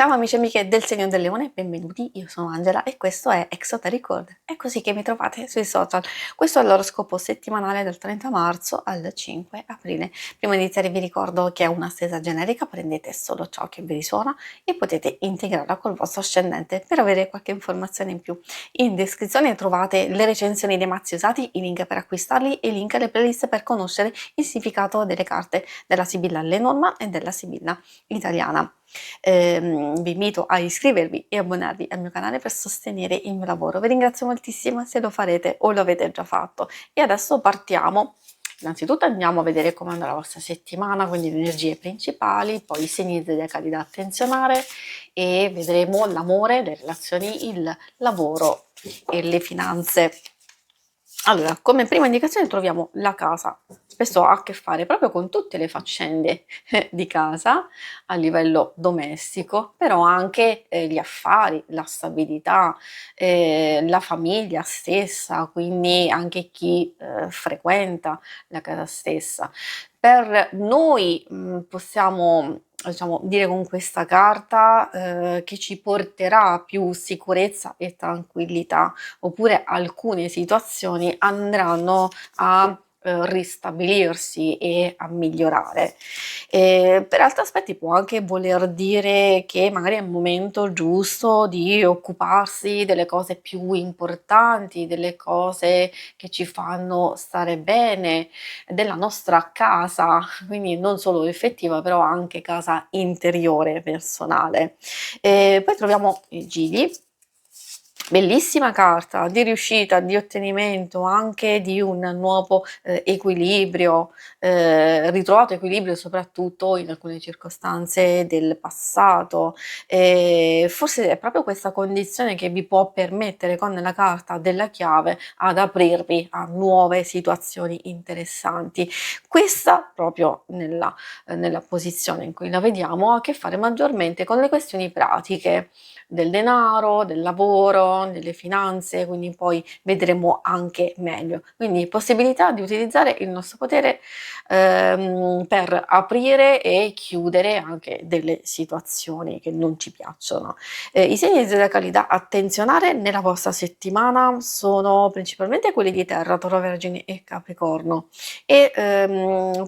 Ciao amici e amiche del Segno del Leone, benvenuti, io sono Angela e questo è Exota Record. È così che mi trovate sui social. Questo è l'oroscopo settimanale dal 30 marzo al 5 aprile. Prima di iniziare vi ricordo che è una stesa generica, prendete solo ciò che vi risuona e potete integrarla col vostro ascendente per avere qualche informazione in più. In descrizione trovate le recensioni dei mazzi usati, i link per acquistarli e i link alle playlist per conoscere il significato delle carte della Sibilla Lenormand e della Sibilla italiana. Vi invito a iscrivervi e abbonarvi al mio canale per sostenere il mio lavoro. Vi ringrazio moltissimo se lo farete o lo avete già fatto. E adesso partiamo. Innanzitutto andiamo a vedere come andrà la vostra settimana, quindi le energie principali, poi i segni zodiacali da attenzionare e vedremo l'amore, le relazioni, il lavoro e le finanze. Allora, come prima indicazione troviamo la casa. Spesso ha a che fare proprio con tutte le faccende di casa a livello domestico, però anche gli affari, la stabilità, la famiglia stessa, quindi anche chi frequenta la casa stessa. Per noi possiamo diciamo, dire con questa carta che ci porterà più sicurezza e tranquillità, oppure alcune situazioni andranno a ristabilirsi e a migliorare. Per altri aspetti può anche voler dire che magari è il momento giusto di occuparsi delle cose più importanti, delle cose che ci fanno stare bene, della nostra casa, quindi non solo effettiva, però anche casa interiore, personale. Poi troviamo i gigli. Bellissima carta di riuscita, di ottenimento anche di un nuovo equilibrio, ritrovato equilibrio soprattutto in alcune circostanze del passato. Forse è proprio questa condizione che vi può permettere con la carta della chiave ad aprirvi a nuove situazioni interessanti. Questa proprio nella posizione in cui la vediamo ha a che fare maggiormente con le questioni pratiche del denaro, del lavoro, delle finanze, quindi poi vedremo anche meglio. Quindi possibilità di utilizzare il nostro potere per aprire e chiudere anche delle situazioni che non ci piacciono. I segni zodiacali da attenzionare nella vostra settimana sono principalmente quelli di Terra, Toro, Vergine e Capricorno e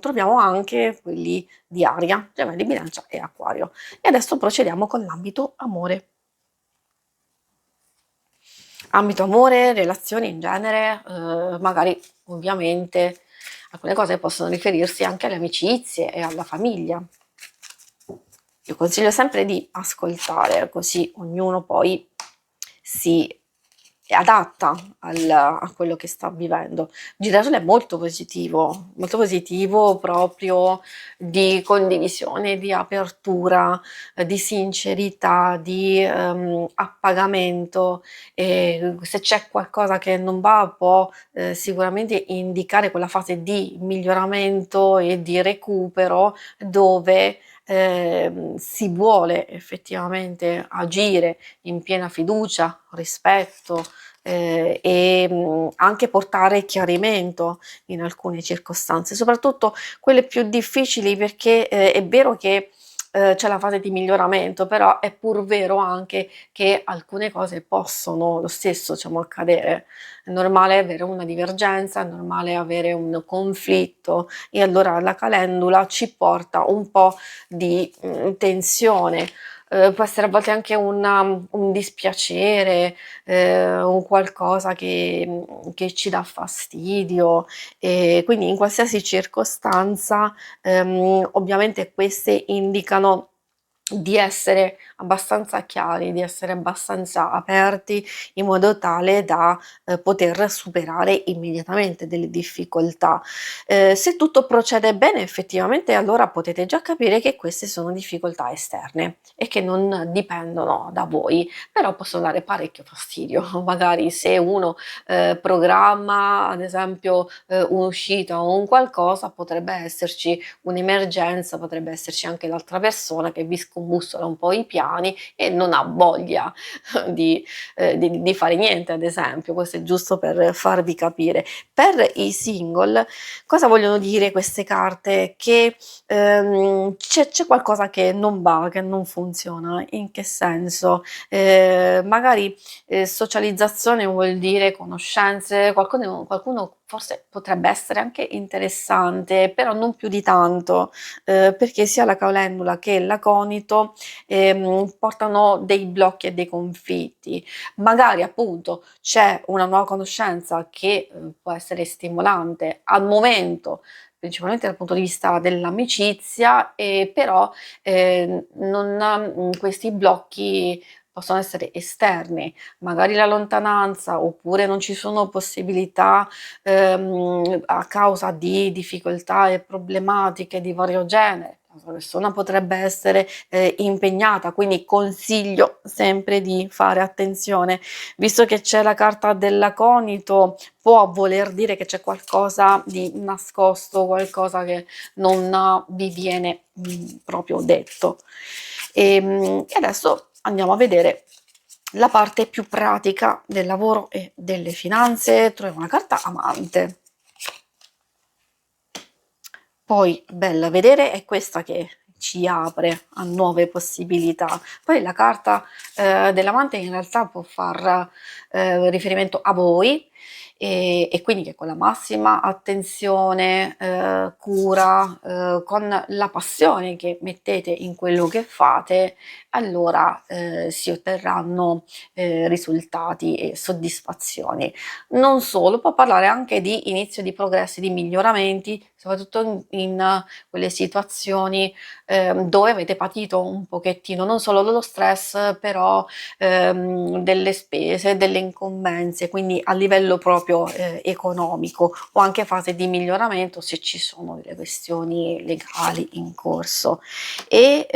troviamo anche quelli di Aria, Gemelli, Bilancia e Acquario. E adesso procediamo con l'ambito amore. Ambito amore, relazioni in genere, magari ovviamente alcune cose possono riferirsi anche alle amicizie e alla famiglia. Io consiglio sempre di ascoltare, così ognuno poi si adatta a quello che sta vivendo. Girarlo è molto positivo proprio di condivisione, di apertura, di sincerità, di appagamento. E se c'è qualcosa che non va può sicuramente indicare quella fase di miglioramento e di recupero dove si vuole effettivamente agire in piena fiducia, rispetto e anche portare chiarimento in alcune circostanze, soprattutto quelle più difficili perché è vero che c'è la fase di miglioramento, però è pur vero anche che alcune cose possono lo stesso, diciamo, accadere. È normale avere una divergenza, è normale avere un conflitto e allora la calendula ci porta un po' di tensione. Può essere a volte anche un dispiacere, un qualcosa che ci dà fastidio e quindi in qualsiasi circostanza ovviamente queste indicano di essere abbastanza chiari, di essere abbastanza aperti in modo tale da poter superare immediatamente delle difficoltà. Se tutto procede bene effettivamente allora potete già capire che queste sono difficoltà esterne e che non dipendono da voi, però possono dare parecchio fastidio. Magari se uno programma ad esempio un'uscita o un qualcosa potrebbe esserci un'emergenza, potrebbe esserci anche l'altra persona che vi scombussola un po' i piani e non ha voglia di fare niente, ad esempio. Questo è giusto per farvi capire. Per i single, cosa vogliono dire queste carte? Che c'è qualcosa che non va, che non funziona. In che senso? Magari socializzazione vuol dire conoscenze, qualcuno forse potrebbe essere anche interessante, però non più di tanto, perché sia la calendula che l'aconito portano dei blocchi e dei conflitti. Magari appunto c'è una nuova conoscenza che può essere stimolante al momento, principalmente dal punto di vista dell'amicizia, però questi blocchi possono essere esterni, magari la lontananza, oppure non ci sono possibilità a causa di difficoltà e problematiche di vario genere. La persona potrebbe essere impegnata, quindi consiglio sempre di fare attenzione, visto che c'è la carta dell'aconito, può voler dire che c'è qualcosa di nascosto, qualcosa che non vi viene proprio detto. E adesso andiamo a vedere la parte più pratica del lavoro e delle finanze. Troviamo una carta amante. Poi bella vedere è questa che ci apre a nuove possibilità. Poi la carta dell'amante in realtà può far riferimento a voi e quindi che con la massima attenzione, cura, con la passione che mettete in quello che fate, allora si otterranno risultati e soddisfazioni. Non solo, può parlare anche di inizio di progressi, di miglioramenti, soprattutto in quelle situazioni dove avete patito un pochettino non solo lo stress, però delle spese, delle incombenze, quindi a livello proprio economico, o anche fase di miglioramento se ci sono delle questioni legali in corso. E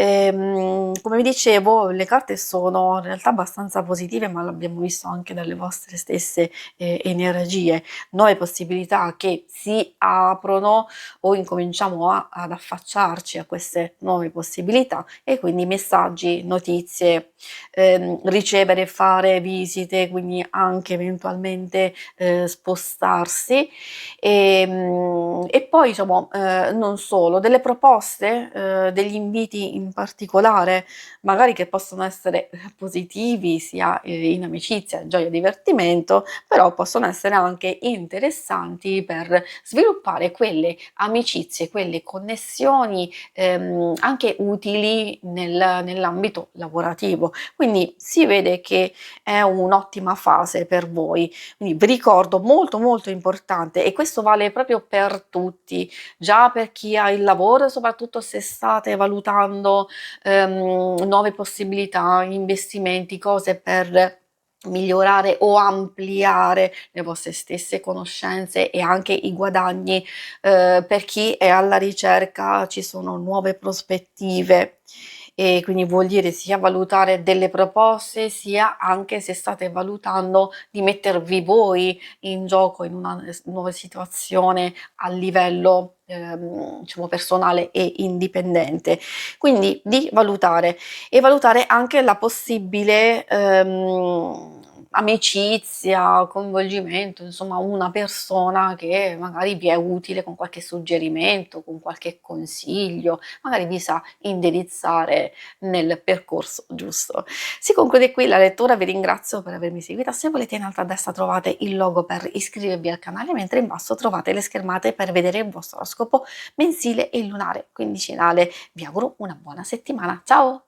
come vi dicevo, le carte sono in realtà abbastanza positive, ma l'abbiamo visto anche dalle vostre stesse energie, nuove possibilità che si aprono o incominciamo ad affacciarci a queste nuove possibilità, e quindi messaggi, notizie, ricevere, fare visite, quindi anche eventualmente spostarsi e poi insomma non solo, delle proposte, degli inviti in particolare, magari che possono essere positivi sia in amicizia, gioia e divertimento, però possono essere anche interessanti per sviluppare quelle amicizie, quelle connessioni anche utili nell'ambito lavorativo. Quindi si vede che è un'ottima fase per voi. Quindi vi ricordo, molto molto importante, e questo vale proprio per tutti, già per chi ha il lavoro, soprattutto se state valutando nuove possibilità, investimenti, cose per migliorare o ampliare le vostre stesse conoscenze e anche i guadagni. Per chi è alla ricerca ci sono nuove prospettive, e quindi vuol dire sia valutare delle proposte, sia anche se state valutando di mettervi voi in gioco in una nuova situazione a livello diciamo personale e indipendente. Quindi di valutare, e valutare anche la possibile amicizia, coinvolgimento, insomma una persona che magari vi è utile con qualche suggerimento, con qualche consiglio, magari vi sa indirizzare nel percorso giusto. Si conclude qui la lettura, vi ringrazio per avermi seguita. Se volete, in alto a destra trovate il logo per iscrivervi al canale, mentre in basso trovate le schermate per vedere il vostro oroscopo mensile e lunare quindicinale. Vi auguro una buona settimana. Ciao!